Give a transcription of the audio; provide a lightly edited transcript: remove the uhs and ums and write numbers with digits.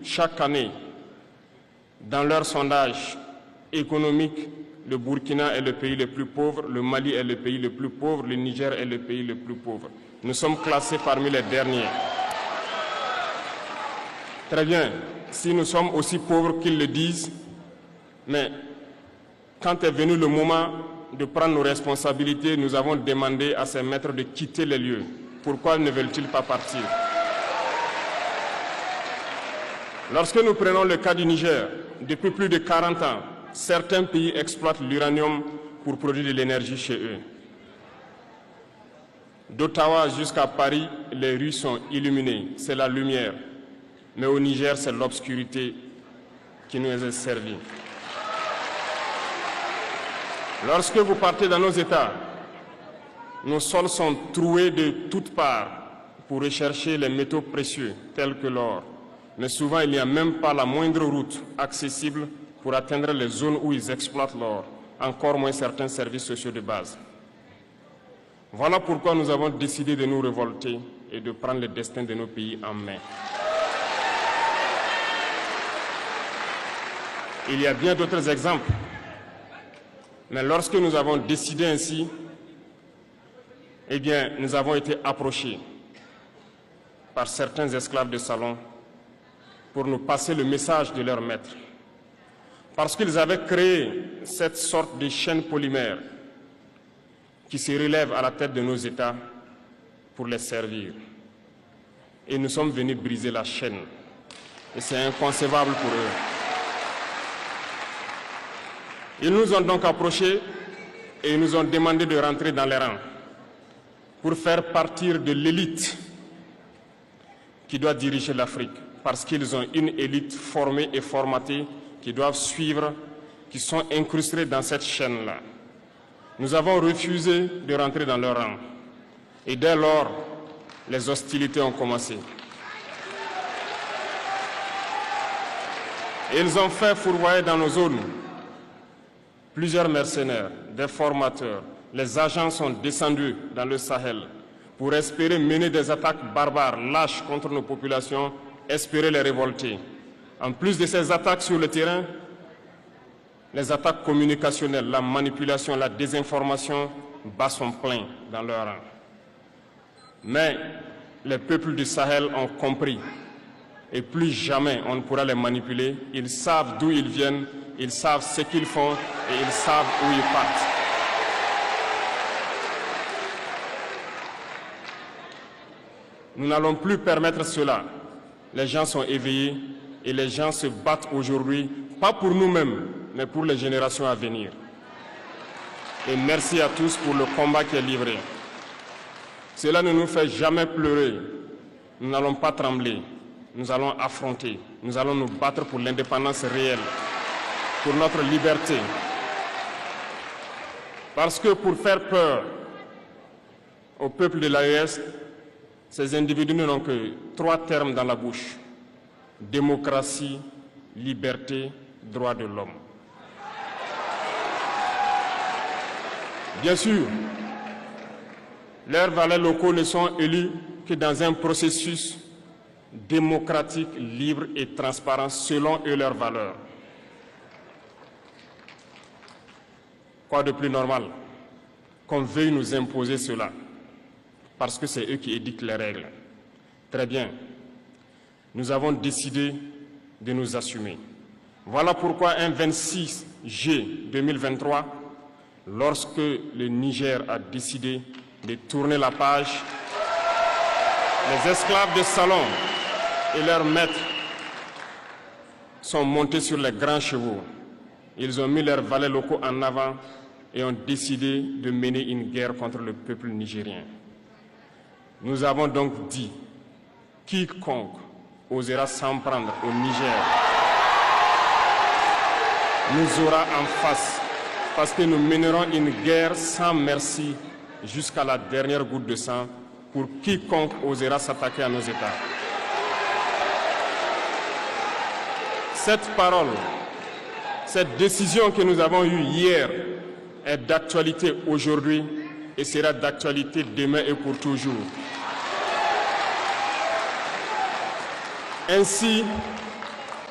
chaque année, dans leur sondage économique, le Burkina est le pays le plus pauvre, le Mali est le pays le plus pauvre, le Niger est le pays le plus pauvre. Nous sommes classés parmi les derniers. Très bien, si nous sommes aussi pauvres qu'ils le disent, mais quand est venu le moment de prendre nos responsabilités, nous avons demandé à ces maîtres de quitter les lieux. Pourquoi ne veulent-ils pas partir? Lorsque nous prenons le cas du Niger, depuis plus de 40 ans, certains pays exploitent l'uranium pour produire de l'énergie chez eux. D'Ottawa jusqu'à Paris, les rues sont illuminées, c'est la lumière. Mais au Niger, c'est l'obscurité qui nous est servie. Lorsque vous partez dans nos États, nos sols sont troués de toutes parts pour rechercher les métaux précieux tels que l'or. Mais souvent, il n'y a même pas la moindre route accessible pour atteindre les zones où ils exploitent l'or, encore moins certains services sociaux de base. Voilà pourquoi nous avons décidé de nous révolter et de prendre le destin de nos pays en main. Il y a bien d'autres exemples. Mais lorsque nous avons décidé ainsi, eh bien, nous avons été approchés par certains esclaves de salon pour nous passer le message de leur maître. Parce qu'ils avaient créé cette sorte de chaîne polymère qui se relève à la tête de nos États pour les servir. Et nous sommes venus briser la chaîne. Et c'est inconcevable pour eux. Ils nous ont donc approchés et ils nous ont demandé de rentrer dans les rangs pour faire partir de l'élite qui doit diriger l'Afrique, parce qu'ils ont une élite formée et formatée qui doivent suivre, qui sont incrustés dans cette chaîne-là. Nous avons refusé de rentrer dans leur rang. Et dès lors, les hostilités ont commencé. Et ils ont fait fourvoyer dans nos zones plusieurs mercenaires, des formateurs. Les agents sont descendus dans le Sahel pour espérer mener des attaques barbares, lâches contre nos populations, espérer les révolter. En plus de ces attaques sur le terrain, les attaques communicationnelles, la manipulation, la désinformation battent son plein dans leur rang. Mais les peuples du Sahel ont compris et plus jamais on ne pourra les manipuler. Ils savent d'où ils viennent, ils savent ce qu'ils font et ils savent où ils partent. Nous n'allons plus permettre cela. Les gens sont éveillés et les gens se battent aujourd'hui, pas pour nous-mêmes, mais pour les générations à venir. Et merci à tous pour le combat qui est livré. Cela ne nous fait jamais pleurer. Nous n'allons pas trembler. Nous allons affronter. Nous allons nous battre pour l'indépendance réelle, pour notre liberté. Parce que pour faire peur au peuple de l'AES, ces individus n'ont que 3 termes dans la bouche: démocratie, liberté, droit de l'homme. Bien sûr, leurs valets locaux ne sont élus que dans un processus démocratique, libre et transparent selon eux leurs valeurs. Quoi de plus normal qu'on veuille nous imposer cela, parce que c'est eux qui édictent les règles. Très bien, nous avons décidé de nous assumer. Voilà pourquoi un 26 juillet 2023, lorsque le Niger a décidé de tourner la page, les esclaves de salon et leurs maîtres sont montés sur les grands chevaux. Ils ont mis leurs valets locaux en avant et ont décidé de mener une guerre contre le peuple nigérien. Nous avons donc dit, quiconque osera s'en prendre au Niger nous aura en face, parce que nous mènerons une guerre sans merci jusqu'à la dernière goutte de sang pour quiconque osera s'attaquer à nos États. Cette parole, cette décision que nous avons eue hier est d'actualité aujourd'hui et sera d'actualité demain et pour toujours. Ainsi,